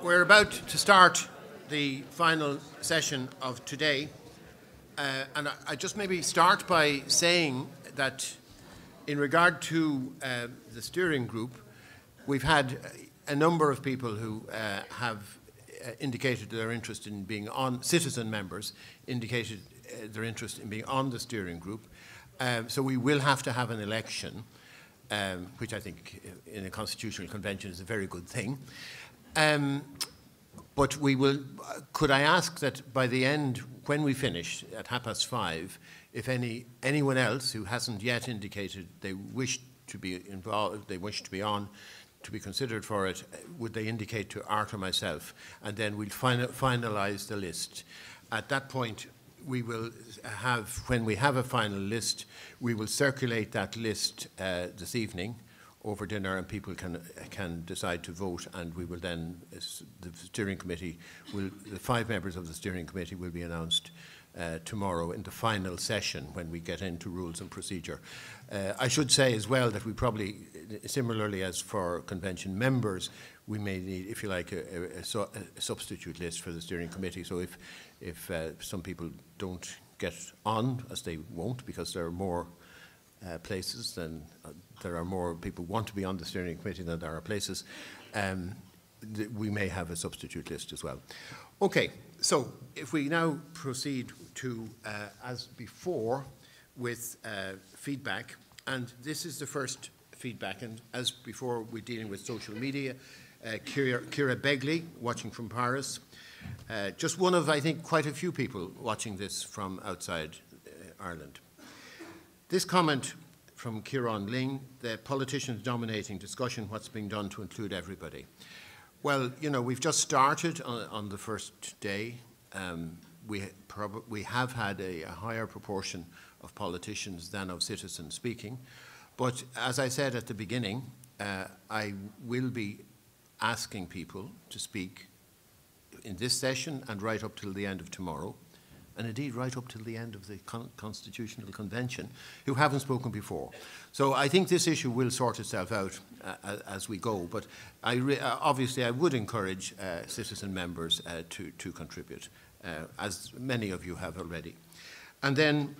We're about to start the final session of today, and I just maybe start by saying that in regard to the steering group, we've had a number of people who have indicated their interest in being on, citizen members indicated their interest in being on the steering group. So we will have to have an election, which I think in a constitutional convention is a very good thing. But we will, could I ask that by the end, when we finish at 5:30, if anyone else who hasn't yet indicated they wish to be involved, they wish to be on, to be considered for it, would they indicate to Art or myself, and then we'll finalise the list. At that point, we will have, when we have a final list, we will circulate that list this evening over dinner, and people can decide to vote, and we will then, the steering committee will, the 5 members of the steering committee will be announced tomorrow in the final session when we get into rules and procedure. I should say as well that we probably, similarly as for convention members, we may need, if you like, a substitute list for the steering committee. So if some people don't get on, as they won't, because there are more places than there are more people who want to be on the steering committee than there are places, we may have a substitute list as well. Okay, so if we now proceed to, as before, with feedback, and this is the first feedback, and as before we're dealing with social media, Kira Begley, watching from Paris, just one of, I think, quite a few people watching this from outside Ireland. This comment from Kieran Ling, the politicians dominating discussion, what's being done to include everybody. Well, you know, we've just started on the first day. We have had a higher proportion of politicians than of citizens speaking. But as I said at the beginning, I will be asking people to speak in this session and right up till the end of tomorrow, and indeed right up till the end of the Constitutional Convention, who haven't spoken before. So I think this issue will sort itself out as we go, but obviously I would encourage citizen members to contribute, as many of you have already. And then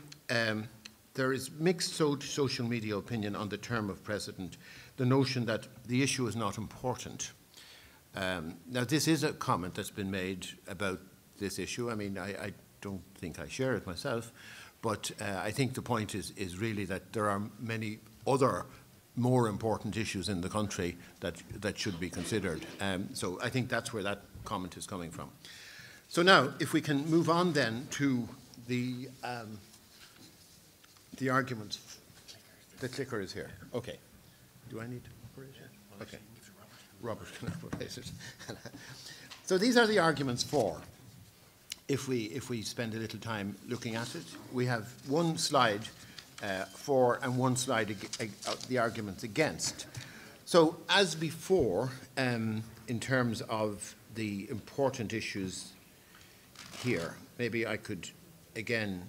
there is mixed social media opinion on the term of president, the notion that the issue is not important. Now this is a comment that's been made about this issue. I mean, I don't think I share it myself, but I think the point is really that there are many other more important issues in the country that should be considered. So I think that's where that comment is coming from. So now, if we can move on then to the arguments. The clicker is here. Okay. Do I need to operate it? Okay. Robert can operate it. So these are the arguments for. If we spend a little time looking at it, we have one slide for and one slide the arguments against. So as before, in terms of the important issues here, maybe I could again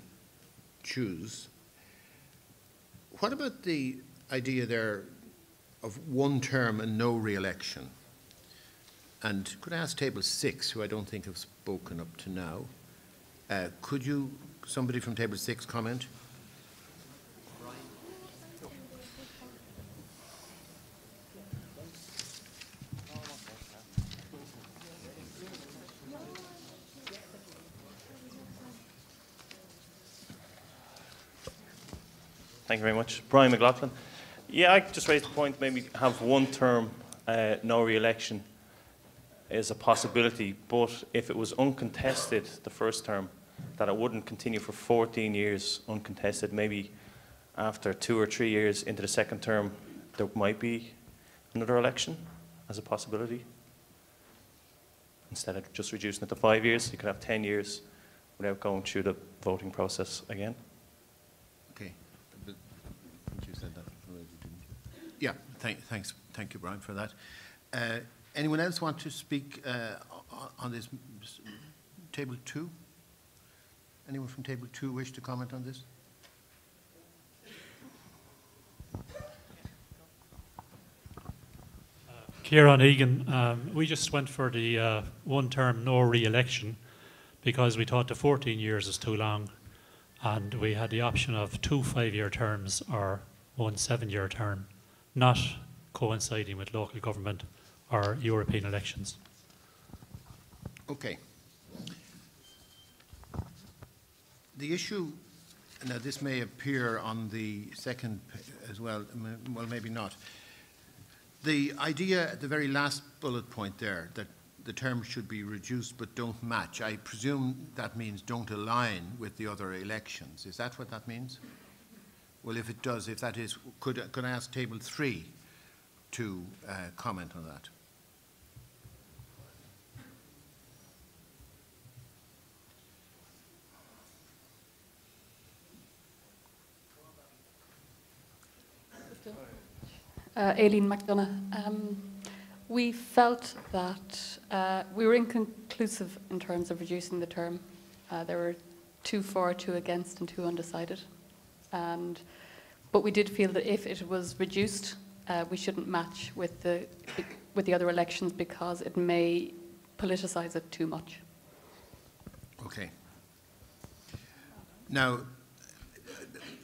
choose. What about the idea there of one term and no re-election? And could I ask table 6, who I don't think have spoken up to now, could you, somebody from table 6, comment? Thank you very much. Brian McLaughlin. Yeah, I just raised the point, maybe have one term, no re-election is a possibility, but if it was uncontested the first term, that it wouldn't continue for 14 years uncontested, maybe after 2 or 3 years into the second term, there might be another election as a possibility. Instead of just reducing it to 5 years, you could have 10 years without going through the voting process again. Okay. But you said that. Yeah, thank you, Brian, for that. Anyone else want to speak on this? Table 2? Anyone from table 2 wish to comment on this? Kieran Egan, we just went for the one-term no re-election because we thought the 14 years is too long, and we had the option of 2 5-year terms or 1 7-year term, not coinciding with local government or European elections. Okay. The issue, now this may appear on the second as well, well maybe not. The idea at the very last bullet point there, that the terms should be reduced but don't match, I presume that means don't align with the other elections. Is that what that means? Well, if it does, if that is, could I ask Table 3 to comment on that? Aileen McDonough. We felt that we were inconclusive in terms of reducing the term. There were 2 for, 2 against, and 2 undecided. But we did feel that if it was reduced, we shouldn't match with the other elections because it may politicise it too much. Okay. Now,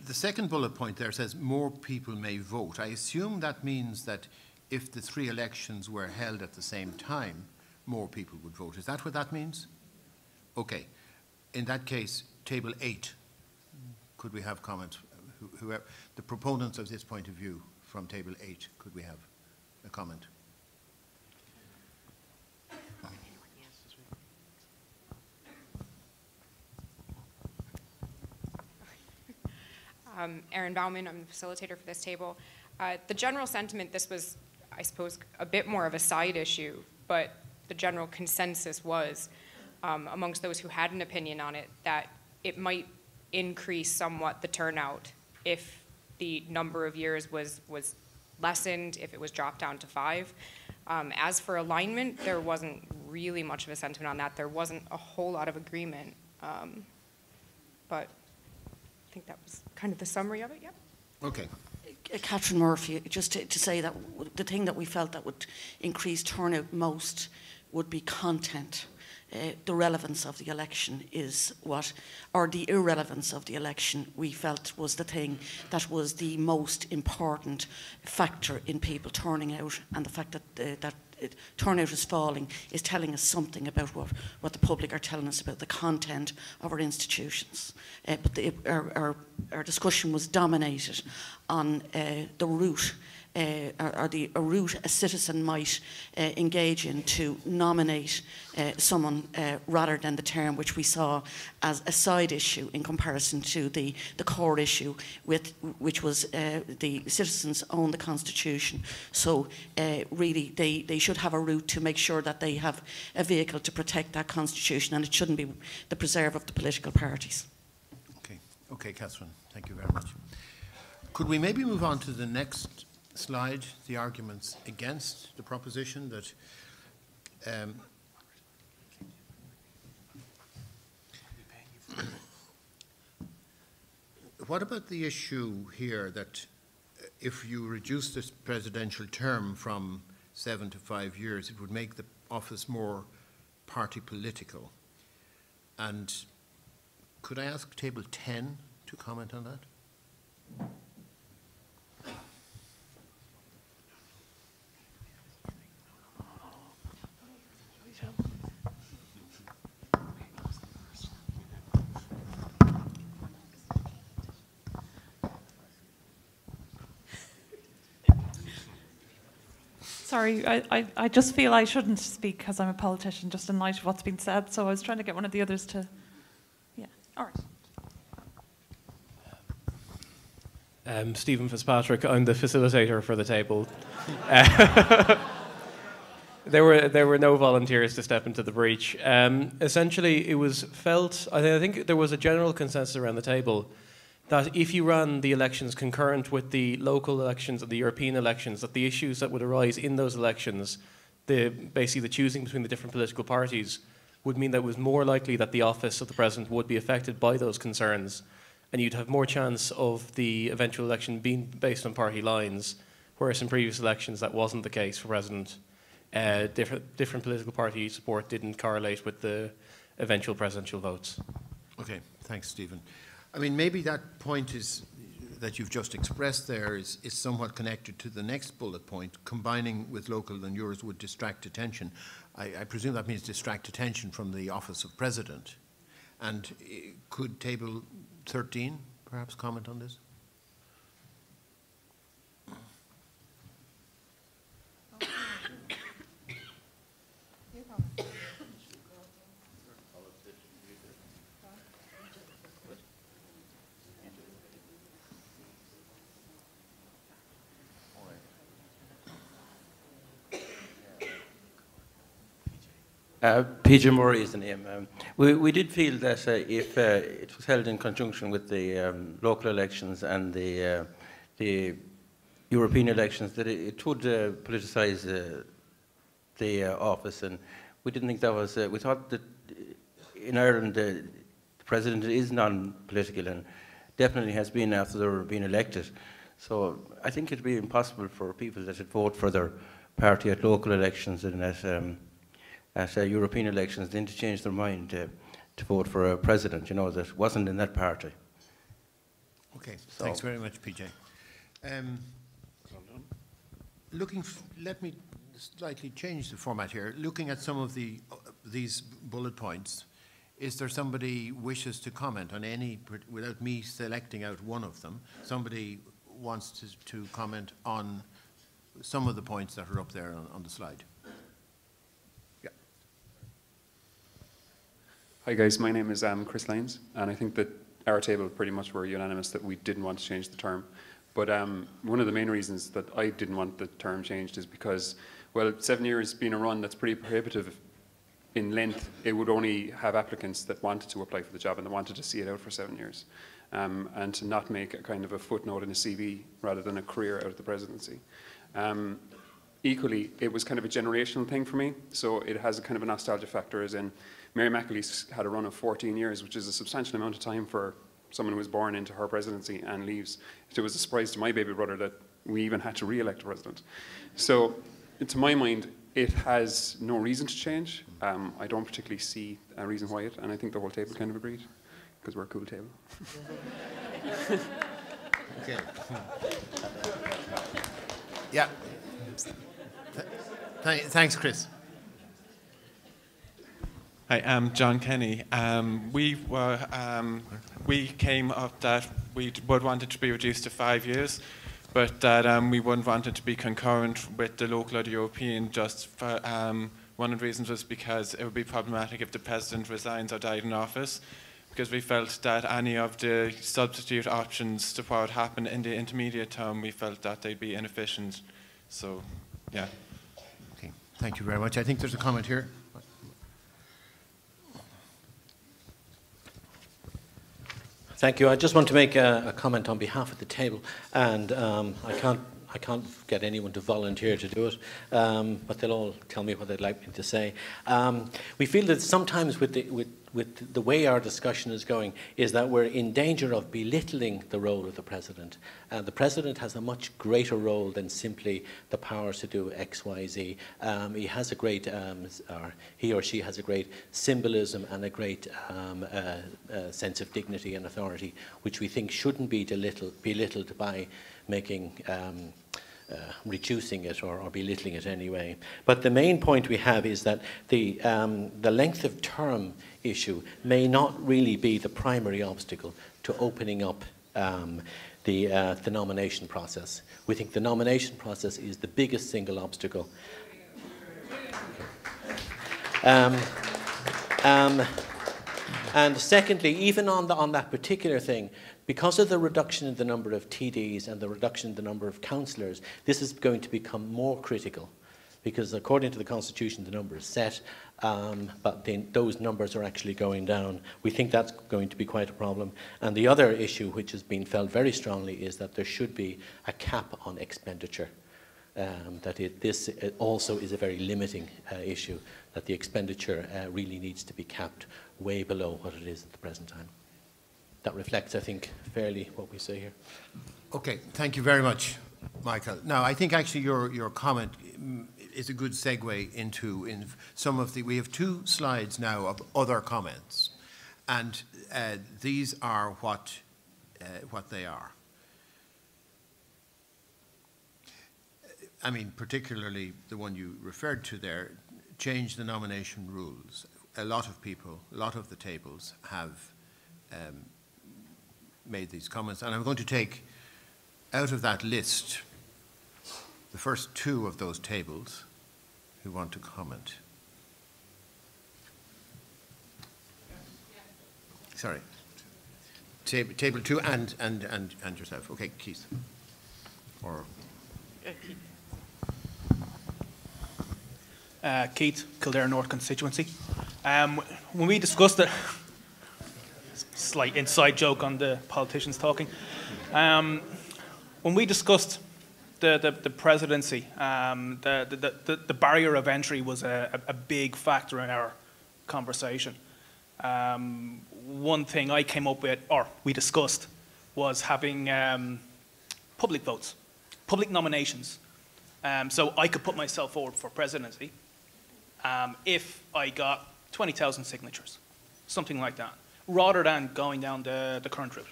the second bullet point there says more people may vote. I assume that means that if the 3 elections were held at the same time, more people would vote. Is that what that means? Okay. In that case, Table 8, could we have comments? Whoever, the proponents of this point of view from Table 8, could we have a comment? Erin Bauman, I'm the facilitator for this table. The general sentiment, this was, I suppose, a bit more of a side issue, but the general consensus was, amongst those who had an opinion on it, that it might increase somewhat the turnout if the number of years was lessened, if it was dropped down to 5. As for alignment, there wasn't really much of a sentiment on that. There wasn't a whole lot of agreement, but I think that was kind of the summary of it, yeah. Okay. Catherine Murphy, just to say that the thing that we felt that would increase turnout most would be content. The relevance of the election is what, or the irrelevance of the election, we felt was the thing that was the most important factor in people turning out, and the fact that turnout is falling is telling us something about what the public are telling us about the content of our institutions. But our discussion was dominated on the route or the route a citizen might engage in to nominate someone rather than the term, which we saw as a side issue in comparison to the core issue, which was the citizens own the Constitution. So really they should have a route to make sure that they have a vehicle to protect that Constitution, and it shouldn't be the preserve of the political parties. Okay, okay, Catherine, thank you very much. Could we maybe move on to the next slide, the arguments against the proposition that what about the issue here that if you reduce this presidential term from 7 to 5 years, it would make the office more party political? And could I ask Table 10 to comment on that? Sorry, I just feel I shouldn't speak because I'm a politician, just in light of what's been said. So I was trying to get one of the others to, yeah, all right. Stephen Fitzpatrick, I'm the facilitator for the table. There were no volunteers to step into the breach. Essentially, it was felt, I think there was a general consensus around the table that if you ran the elections concurrent with the local elections and the European elections, that the issues that would arise in those elections, basically the choosing between the different political parties, would mean that it was more likely that the office of the president would be affected by those concerns, and you'd have more chance of the eventual election being based on party lines, whereas in previous elections that wasn't the case for president. different political party support didn't correlate with the eventual presidential votes. Okay, thanks, Stephen. I mean, maybe that point that you've just expressed there is somewhat connected to the next bullet point, combining with local and yours would distract attention. I presume that means distract attention from the office of president. And could table 13 perhaps comment on this? PJ Murray is the name. We did feel that if it was held in conjunction with the local elections and the European elections, that it would politicise the office, and we didn't think that was. We thought that in Ireland the president is non-political and definitely has been after they were being elected. So I think it'd be impossible for people that would vote for their party at local elections and at European elections, then to change their mind to vote for a president, you know, that wasn't in that party. Okay, so. Thanks very much, PJ. Let me slightly change the format here. Looking at some of these bullet points, is there somebody wishes to comment on any, without me selecting out one of them, somebody wants to comment on some of the points that are up there on the slide? Hi guys, my name is Chris Lyons, and I think that our table pretty much were unanimous that we didn't want to change the term. But one of the main reasons that I didn't want the term changed is because, well, 7 years being a run, that's pretty prohibitive in length. It would only have applicants that wanted to apply for the job and that wanted to see it out for 7 years. And to not make a kind of a footnote in a CV rather than a career out of the presidency. Equally, it was kind of a generational thing for me, so it has a kind of a nostalgia factor, as in Mary McAleese had a run of 14 years, which is a substantial amount of time for someone who was born into her presidency and leaves. It was a surprise to my baby brother that we even had to re-elect a president. So, to my mind, it has no reason to change. I don't particularly see a reason why it, and I think the whole table kind of agreed, because we're a cool table. Okay. Yeah. Thanks, Chris. Hi, I'm John Kenny. We came up that we would want it to be reduced to 5 years, but that we wouldn't want it to be concurrent with the local or the European. Just for, one of the reasons was because it would be problematic if the president resigns or died in office, because we felt that any of the substitute options to what would happen in the intermediate term, we felt that they'd be inefficient. So, yeah. Okay, thank you very much. I think there's a comment here. Thank you. I just want to make a comment on behalf of the table, and I can't get anyone to volunteer to do it, but they'll all tell me what they'd like me to say. We feel that sometimes with the way our discussion is going is that we're in danger of belittling the role of the president. The president has a much greater role than simply the powers to do X, Y, Z. He has a great, or he or she has a great symbolism and a great sense of dignity and authority, which we think shouldn't be belittled by making reducing it or belittling it anyway. But the main point we have is that the length of term issue may not really be the primary obstacle to opening up the nomination process. We think the nomination process is the biggest single obstacle. And secondly, even on that particular thing, because of the reduction in the number of TDs and the reduction in the number of councillors, this is going to become more critical, because according to the Constitution, the number is set, but then those numbers are actually going down. We think that's going to be quite a problem. And the other issue, which has been felt very strongly, is that there should be a cap on expenditure. This also is a very limiting issue, that the expenditure really needs to be capped way below what it is at the present time. That reflects, I think, fairly what we say here. Okay, thank you very much, Michael. Now, I think actually your comment is a good segue into some of the. We have 2 slides now of other comments, and these are what they are. I mean, particularly the one you referred to there, change the nomination rules. A lot of people, a lot of the tables have made these comments, and I'm going to take out of that list the first 2 of those tables who want to comment. Sorry. Table 2 and yourself. Okay, Keith. Or Keith, Kildare North constituency. When we discussed it, slight inside joke on the politicians talking. When we discussed the presidency, the barrier of entry was a big factor in our conversation. One thing I came up with, or we discussed, was having public votes, public nominations. So I could put myself forward for presidency if I got 20,000 signatures, something like that, rather than going down the current route.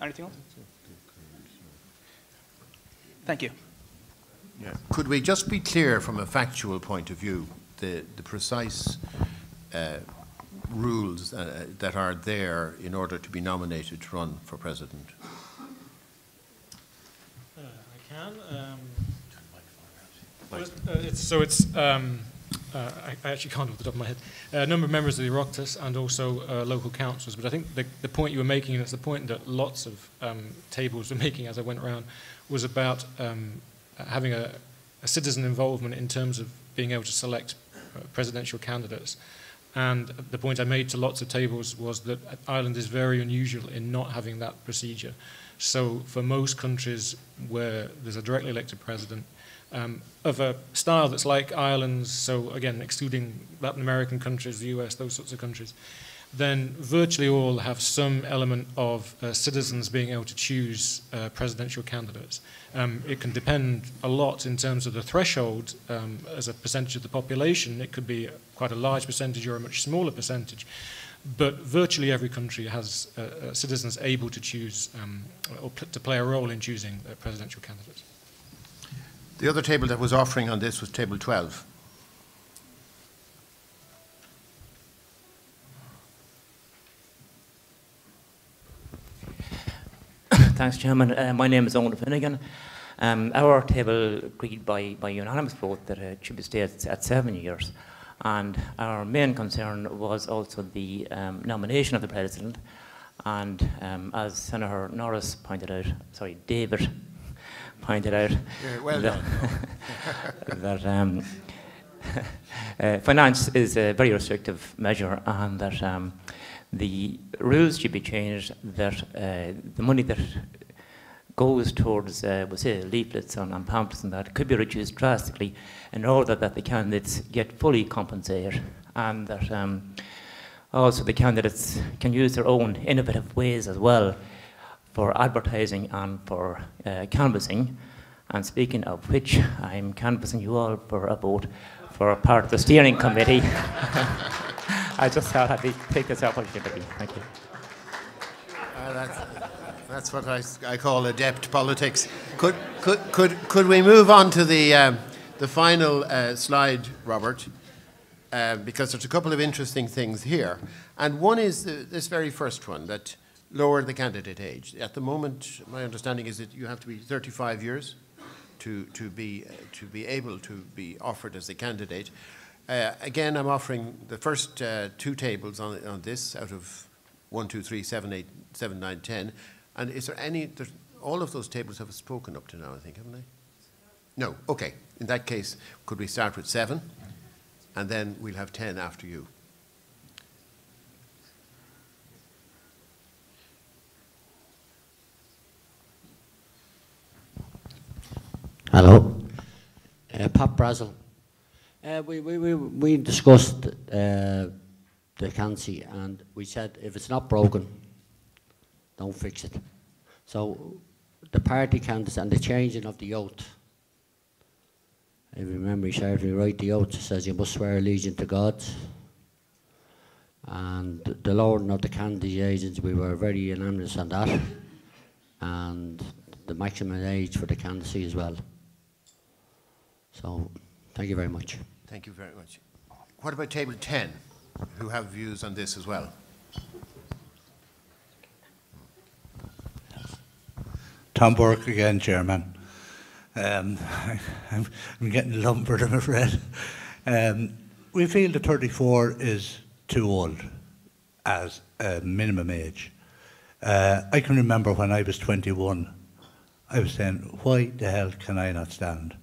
Anything else? Thank you. Yeah. Could we just be clear from a factual point of view, the precise rules that are there in order to be nominated to run for president? I can. I actually can't off the top of my head. A number of members of the Oireachtas and also local councils, but I think the point you were making, and it's the point that lots of tables were making as I went around, was about having a citizen involvement in terms of being able to select presidential candidates. And the point I made to lots of tables was that Ireland is very unusual in not having that procedure. So for most countries where there's a directly elected president, of a style that's like Ireland's, so again, excluding Latin American countries, the US, those sorts of countries, then virtually all have some element of citizens being able to choose presidential candidates. It can depend a lot in terms of the threshold as a percentage of the population. It could be quite a large percentage or a much smaller percentage. But virtually every country has citizens able to choose or to play a role in choosing presidential candidates. The other table that was offering on this was table 12. Thanks, Chairman. My name is Owen Finnegan. Our table agreed by unanimous vote that it should be stayed at 7 years. And our main concern was also the nomination of the President. And as Senator Norris pointed out, sorry, David pointed out, well that finance is a very restrictive measure, and that the rules should be changed, that the money that goes towards, we'll say, leaflets and pamphlets and that could be reduced drastically in order that the candidates get fully compensated, and that also the candidates can use their own innovative ways as well for advertising and for canvassing. And speaking of which, I'm canvassing you all for a vote for a part of the steering committee. I just thought I'd take this opportunity. Thank you. That's what I call adept politics. Could we move on to the final slide, Robert? Because there's a couple of interesting things here, and one is this very first one, that lower the candidate age. At the moment, my understanding is that you have to be 35 years to be able to be offered as a candidate. Again, I'm offering the first 2 tables on this out of 1, 2, 3, 7, 8, 7, 9, 10. And is there any? All of those tables have spoken up to now, I think, haven't they? No. Okay. In that case, could we start with 7, and then we'll have 10 after you. Hello, Pat Brazel. We discussed the vacancy, and we said if it's not broken, don't fix it. So the party candidates and the changing of the oath, if you remember, serves me right, the oath says you must swear allegiance to God. And the lowering of the candidate ages, we were very unanimous on that. And the maximum age for the candidacy as well. So, thank you very much. Thank you very much. What about table 10, who have views on this as well? Tom Burke again, Chairman. I'm getting lumbered, I'm afraid. We feel that 34 is too old as a minimum age. I can remember when I was 21, I was saying, why the hell can I not stand?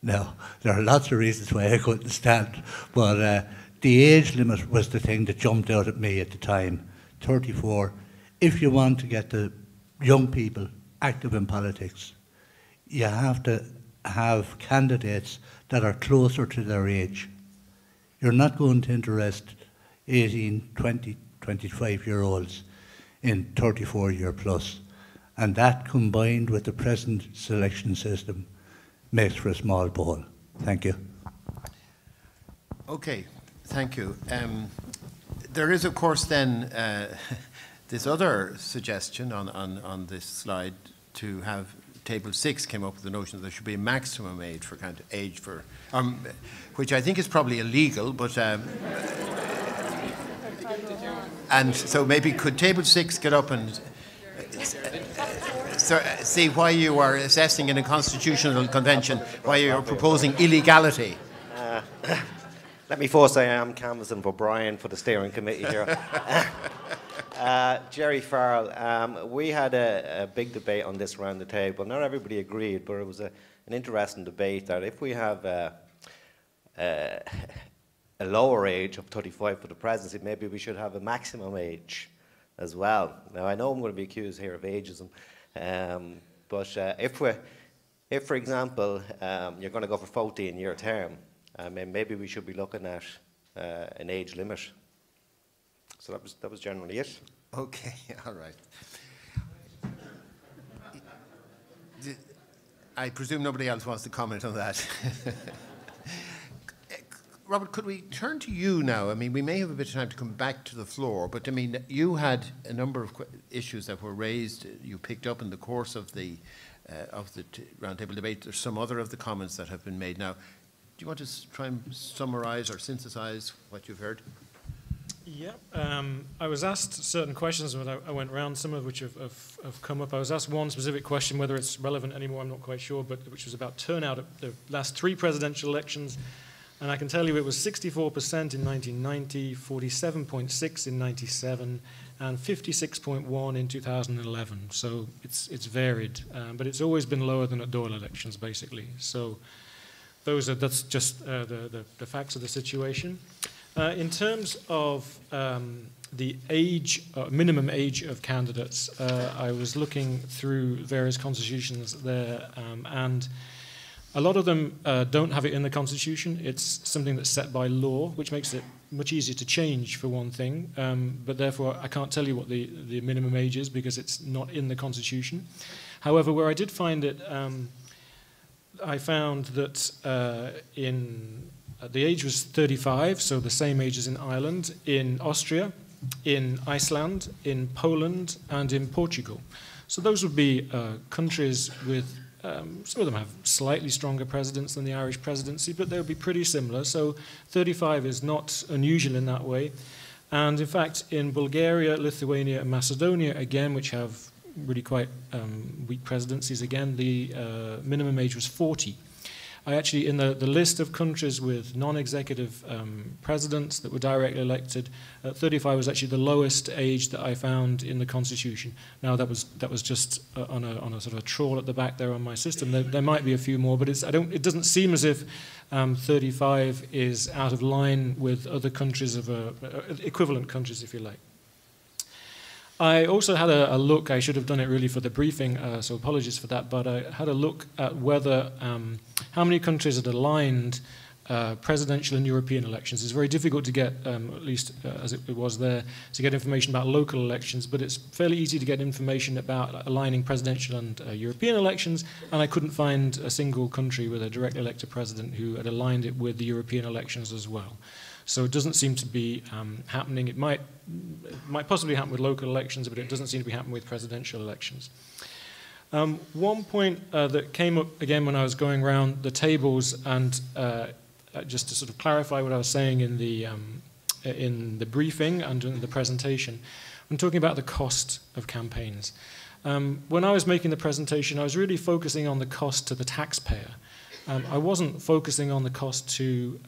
Now, there are lots of reasons why I couldn't stand, but the age limit was the thing that jumped out at me at the time, 34. If you want to get the young people active in politics, you have to have candidates that are closer to their age. You're not going to interest 18, 20, 25-year-olds in 34-year plus. And that, combined with the present selection system, makes for a small poll. Thank you. Okay, thank you. There is, of course, then this other suggestion on this slide to have Table 6 came up with the notion that there should be a maximum age for which I think is probably illegal, but and so maybe could Table 6 get up and see why you are assessing in a constitutional convention, why you are proposing illegality? Let me first say I am canvassing for Brian for the steering committee here. Jerry Farrell, we had a big debate on this around the table. Not everybody agreed, but it was an interesting debate that if we have a lower age of 35 for the presidency, maybe we should have a maximum age as well. Now, I know I'm going to be accused here of ageism, but if, for example, you're going to go for 14-year term, maybe we should be looking at an age limit. So that was generally it. Okay, all right. I presume nobody else wants to comment on that. Robert, could we turn to you now? I mean, we may have a bit of time to come back to the floor, but I mean, you had a number of issues that were raised, you picked up in the course of the roundtable debate. There's some other of the comments that have been made now. Do you want to try and summarise or synthesise what you've heard? Yeah, I was asked certain questions when I went round, some of which have come up. I was asked one specific question, whether it's relevant anymore, I'm not quite sure, but which was about turnout at the last 3 presidential elections. And I can tell you it was 64% in 1990, 47.6 in 97, and 56.1 in 2011. So it's varied, but it's always been lower than at Dáil elections, basically. So that's just the facts of the situation. In terms of the age, minimum age of candidates, I was looking through various constitutions there, and a lot of them don't have it in the constitution. It's something that's set by law, which makes it much easier to change, for one thing, but therefore I can't tell you what the minimum age is because it's not in the constitution. However, where I did find it, I found that the age was 35, so the same age as in Ireland, in Austria, in Iceland, in Poland, and in Portugal. So those would be countries with, some of them have slightly stronger presidents than the Irish presidency, but they would be pretty similar. So 35 is not unusual in that way. And in fact, in Bulgaria, Lithuania, and Macedonia, again, which have really quite weak presidencies, again, the minimum age was 40. I actually, in the list of countries with non-executive presidents that were directly elected, 35 was actually the lowest age that I found in the constitution. Now that was just on a sort of a trawl at the back there on my system. There might be a few more, but it doesn't seem as if 35 is out of line with other countries equivalent countries, if you like. I also had a look. I should have done it really for the briefing, so apologies for that. But I had a look at whether how many countries had aligned presidential and European elections. It's very difficult to get, at least as it was there, to get information about local elections, but it's fairly easy to get information about aligning presidential and European elections, and I couldn't find a single country with a directly elected president who had aligned it with the European elections as well. So it doesn't seem to be happening. It might possibly happen with local elections, but it doesn't seem to be happening with presidential elections. One point that came up again when I was going around the tables, and just to sort of clarify what I was saying in the briefing and in the presentation, I'm talking about the cost of campaigns. When I was making the presentation, I was really focusing on the cost to the taxpayer. I wasn't focusing on the cost to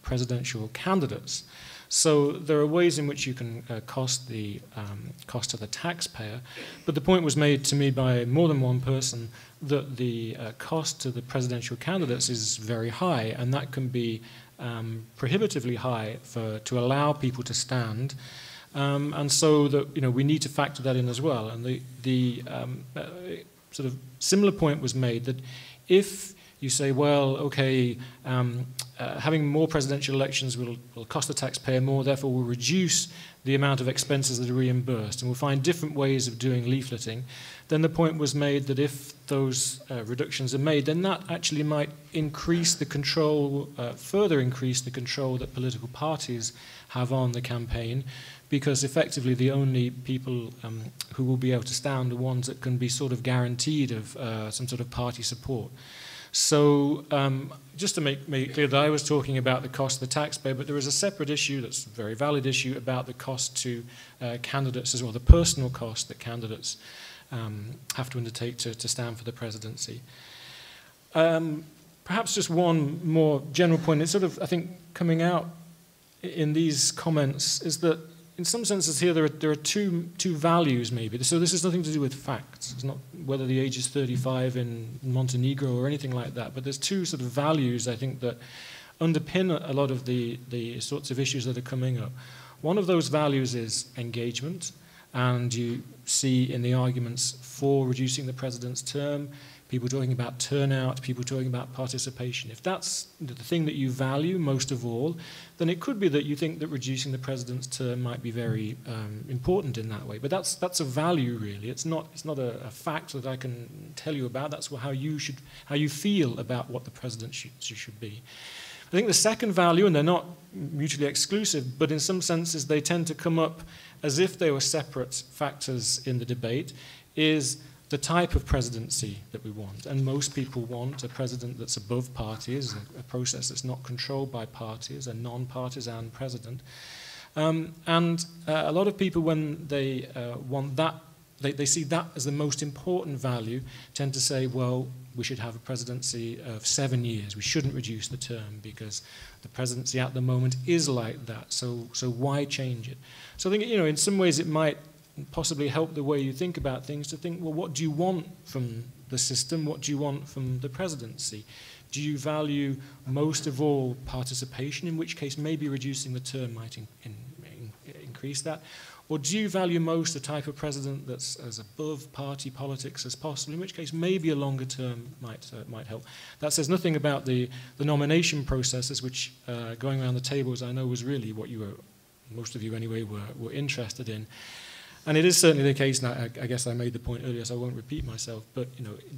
presidential candidates. So there are ways in which you can cost to the taxpayer, but the point was made to me by more than one person that the cost to the presidential candidates is very high, and that can be prohibitively high to allow people to stand, and so that we need to factor that in as well. And the sort of similar point was made that if you say, well, okay, having more presidential elections will cost the taxpayer more, therefore will reduce the amount of expenses that are reimbursed, and we'll find different ways of doing leafleting. Then the point was made that if those reductions are made, then that actually might increase the control, further increase the control that political parties have on the campaign, because effectively the only people who will be able to stand are ones that can be sort of guaranteed of some sort of party support. So just to make it clear that I was talking about the cost of the taxpayer, but there is a separate issue that's a very valid issue about the cost to candidates as well, the personal cost that candidates have to undertake to stand for the presidency. Perhaps just one more general point, it's sort of, I think, coming out in these comments is that in some senses here there are two values maybe. So this has nothing to do with facts. It's not whether the age is 35 in Montenegro or anything like that, but there's two sort of values I think that underpin a lot of the sorts of issues that are coming up. One of those values is engagement, and you see in the arguments for reducing the president's term, people talking about turnout, people talking about participation. If that's the thing that you value most of all, then it could be that you think that reducing the president's term might be very important in that way. But that's a value, really. It's not a fact that I can tell you about. That's how you feel about what the president should be. I think the second value, and they're not mutually exclusive, but in some senses they tend to come up as if they were separate factors in the debate, is the type of presidency that we want. And most people want a president that's above parties, a process that's not controlled by parties, a non-partisan president. And a lot of people, when they want that, they see that as the most important value, tend to say, well, we should have a presidency of 7 years. We shouldn't reduce the term because the presidency at the moment is like that. So why change it? So I think, in some ways it might possibly help the way you think about things to think, well, what do you want from the system? What do you want from the presidency? Do you value most of all participation, in which case maybe reducing the term might increase that? Or do you value most a type of president that's as above party politics as possible, in which case maybe a longer term might help? That says nothing about the nomination processes, which going around the tables I know was really what you were, most of you anyway, were interested in. And it is certainly the case, and I guess I made the point earlier, so I won't repeat myself, but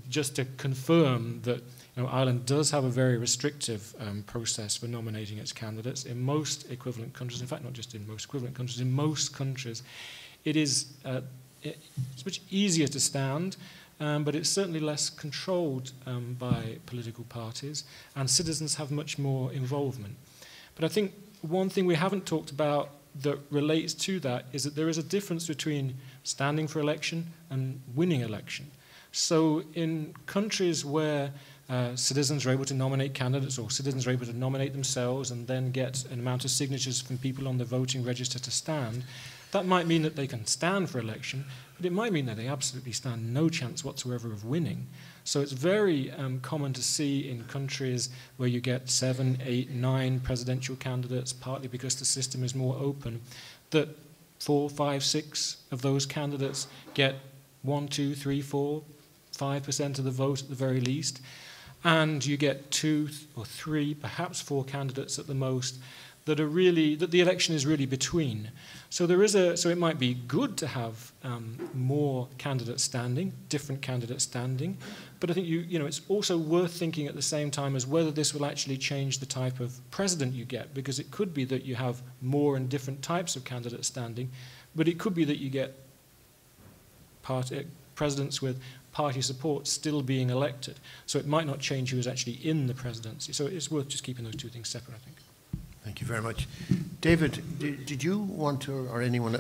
just to confirm that Ireland does have a very restrictive process for nominating its candidates in most equivalent countries. In fact, not just in most equivalent countries, in most countries, it's much easier to stand, but it's certainly less controlled by political parties, and citizens have much more involvement. But I think one thing we haven't talked about that relates to that is that there is a difference between standing for election and winning election. So in countries where citizens are able to nominate candidates, or citizens are able to nominate themselves and then get an amount of signatures from people on the voting register to stand, that might mean that they can stand for election, but it might mean that they absolutely stand no chance whatsoever of winning. So it's very common to see in countries where you get 7, 8, 9 presidential candidates, partly because the system is more open, that 4, 5, 6 of those candidates get 1, 2, 3, 4, 5% of the vote at the very least. and you get 2 or 3, perhaps 4 candidates at the most, that are really, that the election is really between. So so it might be good to have more candidates standing, different candidates standing, but I think it's also worth thinking at the same time as whether this will actually change the type of president you get, because it could be that you have more and different types of candidates standing, but it could be that you get presidents with party support still being elected. So it might not change who is actually in the presidency. So it's worth just keeping those two things separate, I think. Thank you very much. David, did you want to, or anyone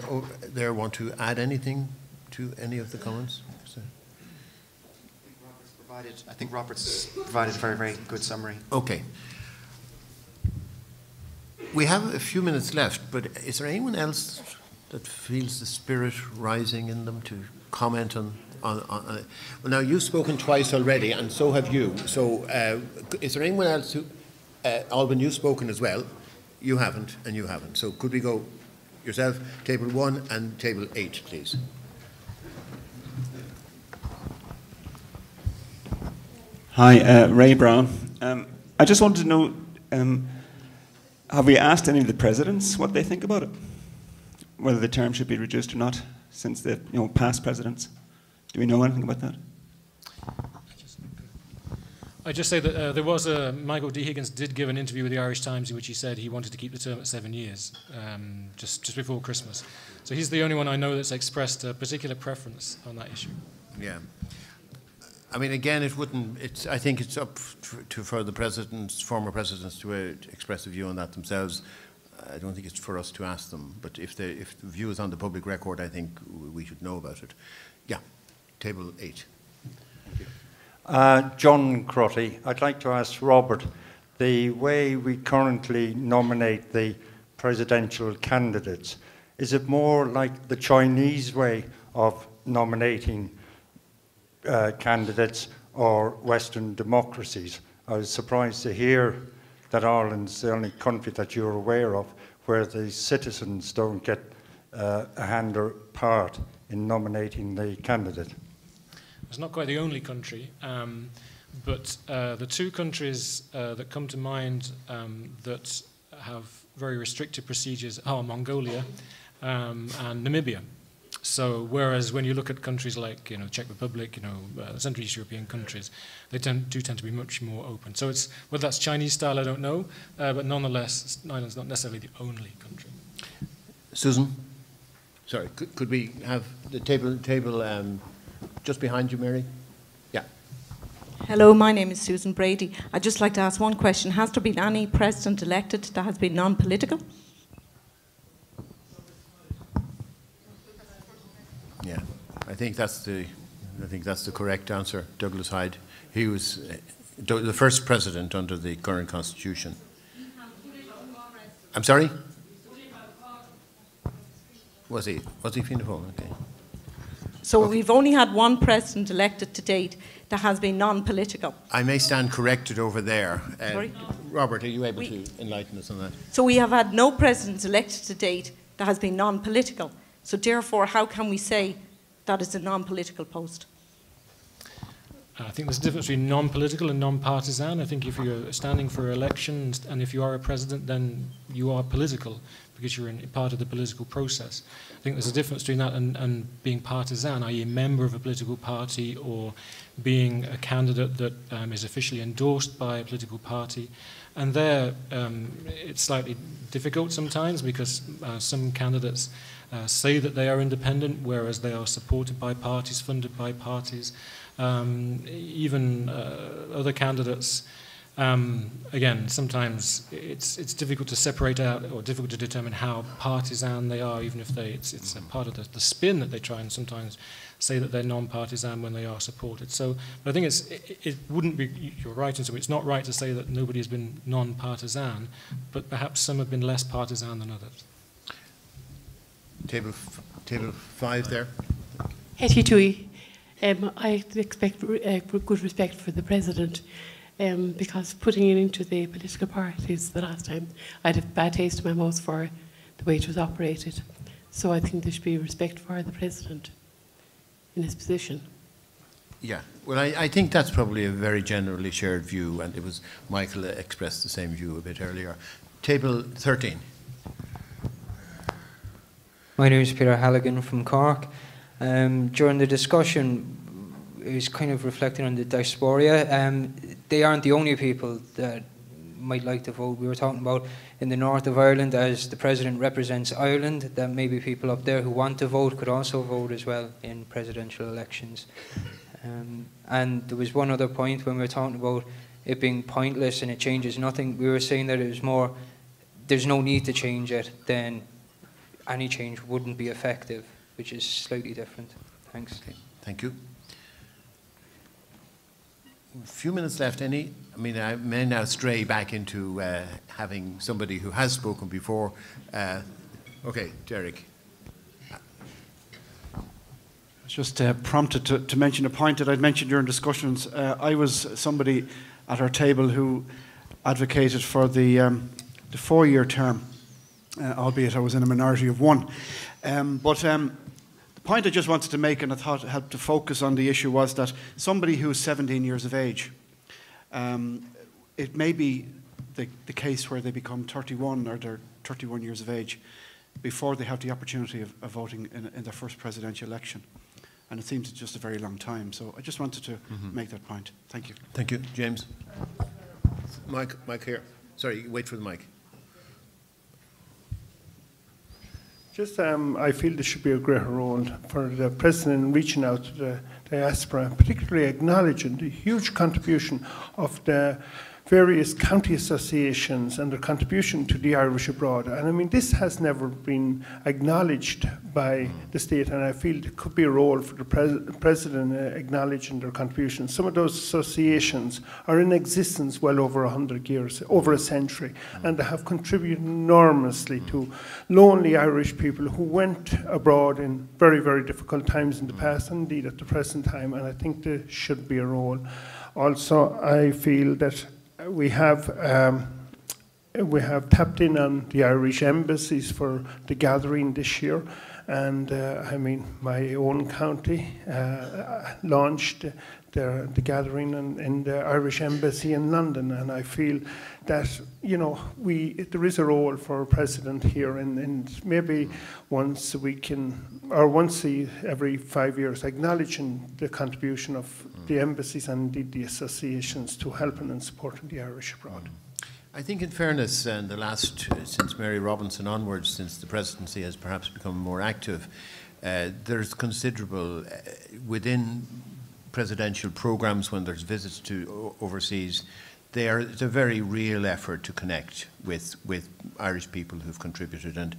there want to add anything to any of the comments? I think Robert's provided a very, very good summary. Okay. We have a few minutes left, but is there anyone else that feels the spirit rising in them to comment on it? Well, now, you've spoken twice already, and so have you. So is there anyone else who... Alban, you've spoken as well. You haven't, and you haven't. So could we go yourself, table 1 and table 8, please? Hi, Ray Brown. I just wanted to know, have we asked any of the presidents what they think about it? Whether the term should be reduced or not, since the past presidents? Do we know anything about that? I just say that there was Michael D. Higgins did give an interview with the Irish Times in which he said he wanted to keep the term at 7 years, just before Christmas. So he's the only one I know that's expressed a particular preference on that issue. Yeah. I mean, again, it wouldn't. I think it's up for the presidents, former presidents, to express a view on that themselves. I don't think it's for us to ask them. But if the view is on the public record, I think we should know about it. Yeah, table 8. John Crotty, I'd like to ask Robert, the way we currently nominate the presidential candidates, is it more like the Chinese way of nominating candidates or Western democracies? I was surprised to hear that Ireland's the only country that you're aware of where the citizens don't get a hand or part in nominating the candidate. It's not quite the only country, but the two countries that come to mind that have very restricted procedures are Mongolia and Namibia. So, whereas when you look at countries like Czech Republic, Central East European countries, they tend to be much more open. So, it's whether that's Chinese style, I don't know, but nonetheless, Ireland's not necessarily the only country. Susan, sorry, could we have the table just behind you, Mary? Yeah. Hello, my name is Susan Brady. I'd just like to ask one question. Has there been any president elected that has been non-political? Yeah, I think that's the correct answer. Douglas Hyde. He was the first president under the current constitution. I'm sorry? Was he Fianna Fáil? Okay. So we've only had one president elected to date that has been non-political. I may stand corrected over there. Sorry? Robert, are you able to enlighten us on that? So we have had no presidents elected to date that has been non-political. So therefore, how can we say that it's a non-political post? I think there's a difference between non-political and non-partisan. I think if you're standing for election and if you are a president, then you are political because you're in part of the political process. I think there's a difference between that and being partisan, i.e. a member of a political party or being a candidate that is officially endorsed by a political party. And there, it's slightly difficult sometimes because some candidates say that they are independent, whereas they are supported by parties, funded by parties. Even other candidates, again, sometimes it's difficult to separate out or difficult to determine how partisan they are, even if it's a part of the spin that they try and sometimes say that they're non-partisan when they are supported. So I think it wouldn't be, you're right, and so it's not right to say that nobody has been non-partisan, but perhaps some have been less partisan than others. Table 5 there. Hetty Tui. I expect good respect for the President because putting it into the political parties the last time, I had a bad taste in my mouth for the way it was operated. So I think there should be respect for the President in his position. Yeah, well, I think that's probably a very generally shared view, and it was Michael expressed the same view a bit earlier. Table 13. My name is Peter Halligan from Cork. During the discussion, I was kind of reflecting on the diaspora. They aren't the only people that might like to vote. We were talking about in the north of Ireland, as the President represents Ireland, that maybe people up there who want to vote could also vote as well in presidential elections. And there was one other point when we were talking about it being pointless and it changes nothing. We were saying that it was more, there's no need to change it, then any change wouldn't be effective, which is slightly different. Thanks. Okay. Thank you. A few minutes left. I mean, I may now stray back into having somebody who has spoken before. Okay, Derek. Just prompted to mention a point that I'd mentioned during discussions. I was somebody at our table who advocated for the 4-year term, albeit I was in a minority of one. The point I just wanted to make, and I thought it helped to focus on the issue, was that somebody who's 17 years of age, it may be the case where they become 31 or they're 31 years of age before they have the opportunity of voting in their first presidential election. And it seems it's just a very long time. So I just wanted to make that point. Thank you. Thank you. James? Mike here. Sorry, wait for the mic. Just, I feel there should be a greater role for the President in reaching out to the diaspora, particularly acknowledging the huge contribution of the various county associations and their contribution to the Irish abroad. And I mean, this has never been acknowledged by the state, and I feel there could be a role for the President acknowledging their contributions. Some of those associations are in existence well over 100 years, over a century, and they have contributed enormously to lonely Irish people who went abroad in very, very difficult times in the past, and indeed at the present time, and I think there should be a role. Also, I feel that we have tapped in on the Irish embassies for the gathering this year, and I mean, my own county launched the gathering in the Irish embassy in London, and I feel that, you know, there is a role for a president here, and maybe once we can, or once every 5 years, acknowledging the contribution of the embassies and indeed the associations to helping and supporting the Irish abroad. I think in fairness, in the last, since Mary Robinson onwards, since the presidency has perhaps become more active, there's considerable, within presidential programs when there's visits to overseas, there's a very real effort to connect with Irish people who've contributed, and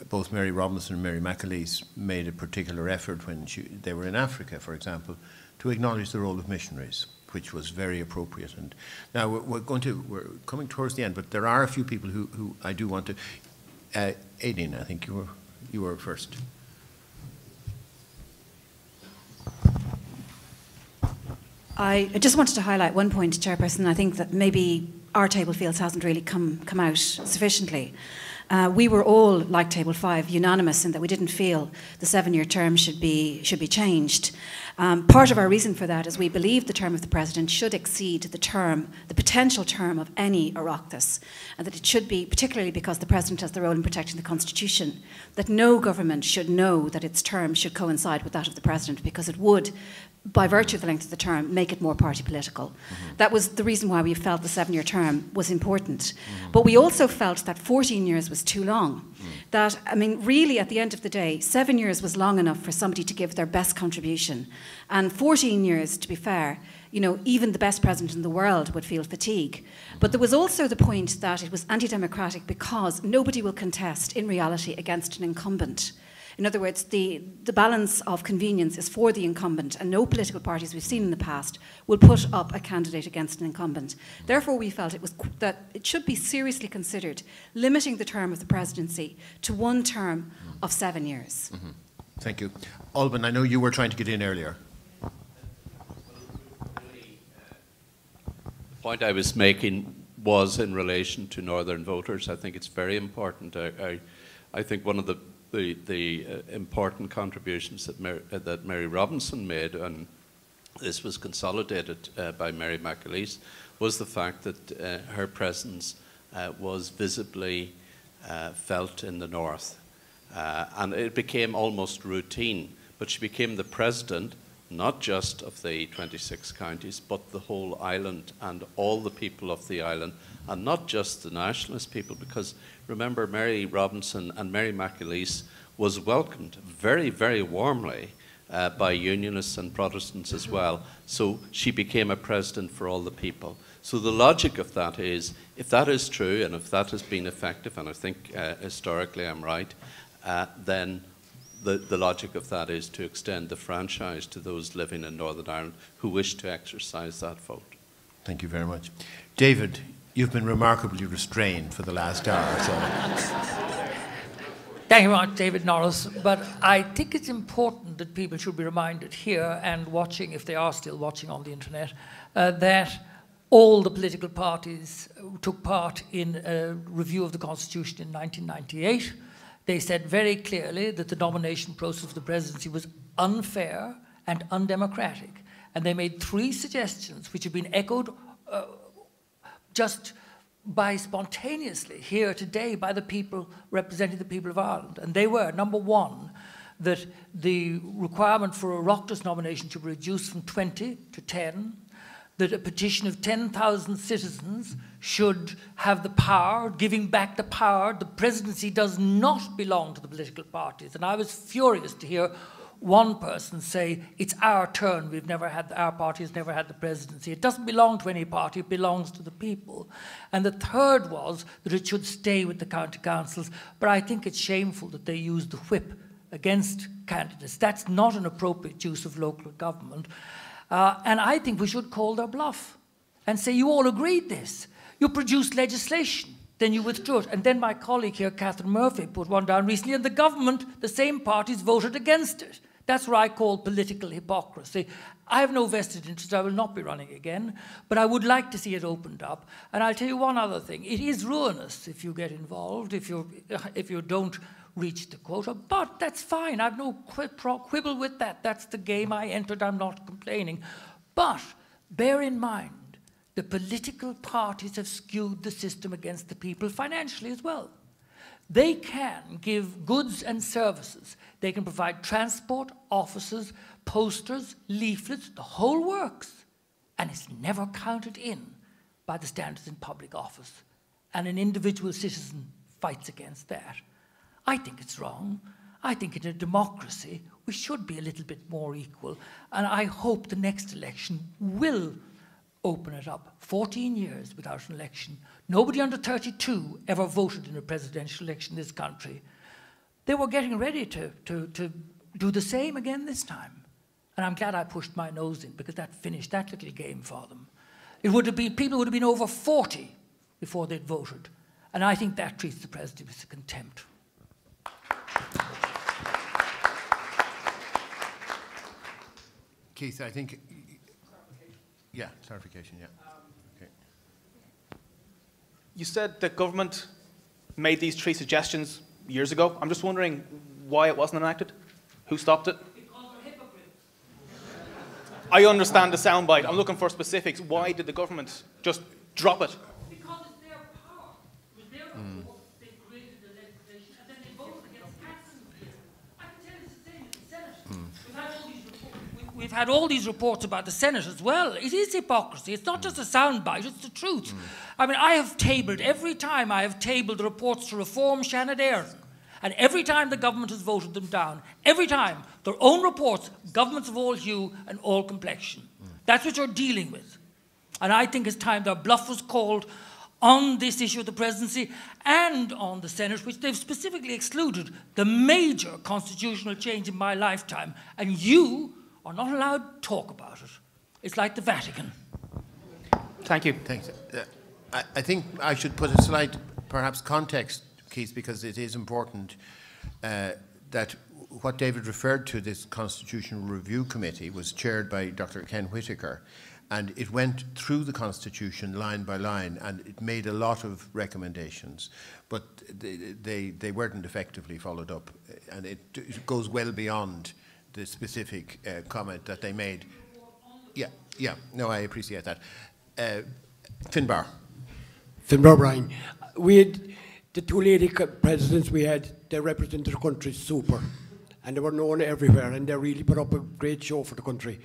both Mary Robinson and Mary McAleese made a particular effort when they were in Africa, for example, to acknowledge the role of missionaries, which was very appropriate. And now we're coming towards the end, but there are a few people who I do want to. Aideen, I think you were first. I just wanted to highlight one point, Chairperson. I think that maybe our table feels hasn't really come out sufficiently. We were all, like Table 5, unanimous in that we didn't feel the 7-year term should be changed. Part of our reason for that is we believe the term of the President should exceed the potential term of any Oireachtas, and that it should be, particularly because the President has the role in protecting the Constitution, that no government should know that its term should coincide with that of the President, because it would, by virtue of the length of the term, make it more party political. That was the reason why we felt the 7-year term was important. But we also felt that 14 years was too long. That, I mean, really at the end of the day, 7 years was long enough for somebody to give their best contribution. And 14 years, to be fair, you know, even the best president in the world would feel fatigue. But there was also the point that it was anti-democratic because nobody will contest, in reality, against an incumbent. In other words, the balance of convenience is for the incumbent, and no political parties we've seen in the past will put up a candidate against an incumbent. Therefore, we felt that it should be seriously considered limiting the term of the presidency to one term of 7 years. Thank you. Alban, I know you were trying to get in earlier. The point I was making was in relation to Northern voters. I think it's very important. I think one of the important contributions that Mary Robinson made, and this was consolidated by Mary McAleese, was the fact that her presence was visibly felt in the north. And it became almost routine. But she became the president, not just of the 26 counties, but the whole island and all the people of the island, and not just the nationalist people, because remember, Mary Robinson and Mary McAleese was welcomed very, very warmly by Unionists and Protestants as well. So she became a president for all the people. So the logic of that is, if that is true and if that has been effective, and I think historically I'm right, then the logic of that is to extend the franchise to those living in Northern Ireland who wish to exercise that vote. Thank you very much. David, you've been remarkably restrained for the last hour or so. Thank you very much, David Norris. But I think it's important that people should be reminded here and watching, if they are still watching on the internet, that all the political parties took part in a review of the Constitution in 1998. They said very clearly that the nomination process of the presidency was unfair and undemocratic. And they made 3 suggestions which have been echoed just by spontaneously here today by the people representing the people of Ireland. And they were, number 1, that the requirement for a Oireachtas nomination should be reduced from 20 to 10, that a petition of 10,000 citizens should have the power, giving back the power. The presidency does not belong to the political parties. And I was furious to hear one person say, it's our turn, our party has never had the presidency. It doesn't belong to any party, it belongs to the people. And the third was that it should stay with the county councils. But I think it's shameful that they use the whip against candidates. That's not an appropriate use of local government. And I think we should call their bluff and say, you all agreed this. You produced legislation, then you withdrew it. And then my colleague here, Catherine Murphy, put one down recently, and the government, the same parties, voted against it. That's what I call political hypocrisy. I have no vested interest. I will not be running again, but I would like to see it opened up. And I'll tell you one other thing. It is ruinous if you get involved, if you don't reach the quota, but that's fine. I've no quibble with that. That's the game I entered. I'm not complaining. But bear in mind, the political parties have skewed the system against the people financially as well. They can give goods and services. They can provide transport, offices, posters, leaflets, the whole works. And it's never counted in by the standards in public office. And an individual citizen fights against that. I think it's wrong. I think in a democracy, we should be a little bit more equal. And I hope the next election will open it up. 14 years without an election. Nobody under 32 ever voted in a presidential election in this country. They were getting ready to do the same again this time. And I'm glad I pushed my nose in, because that finished that little game for them. It would have been, people would have been over 40 before they'd voted. And I think that treats the president with contempt. Keith, I think, yeah, clarification, yeah. Okay. You said the government made these 3 suggestions years ago. I'm just wondering why it wasn't enacted? Who stopped it? I understand the soundbite. I'm looking for specifics. Why did the government just drop it? Because it's their power. It was their power. They created the legislation and then they voted against taxing the people. I can tell you it's the same in the Senate. We've had all these reports about the Senate as well. It is hypocrisy. It's not just a soundbite, it's the truth. I mean, I have tabled, every time I have tabled the reports to reform Shannon Éireann. And every time the government has voted them down, every time, their own reports, governments of all hue and all complexion. That's what you're dealing with. And I think it's time their bluff was called on this issue of the presidency and on the Senate, which they've specifically excluded, the major constitutional change in my lifetime. And you are not allowed to talk about it. It's like the Vatican. Thank you. Thanks. I think I should put a slight, perhaps, context, Keith, because it is important that what David referred to, this Constitutional Review Committee, was chaired by Dr. Ken Whitaker, and it went through the Constitution line by line, and it made a lot of recommendations, but they weren't effectively followed up, and it goes well beyond the specific comment that they made. Yeah, no, I appreciate that. Finbar. Finbar Bryan. We had the two lady presidents we had, they represented the country super. And they were known everywhere, and they really put up a great show for the country.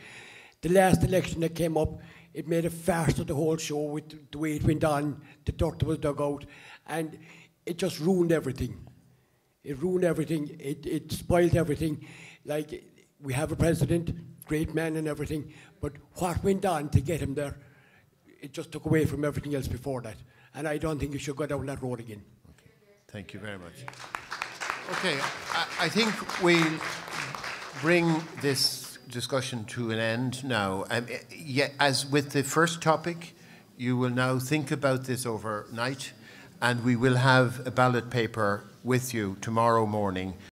The last election that came up, it made a farce of the whole show with the way it went on, the dirt that was dug out, and it just ruined everything. It ruined everything, it spoiled everything. Like, we have a president, great man and everything, but what went on to get him there, it just took away from everything else before that. And I don't think you should go down that road again. Okay. Thank you very much. Okay, I think we'll bring this discussion to an end now. As with the first topic, you will now think about this overnight, and we will have a ballot paper with you tomorrow morning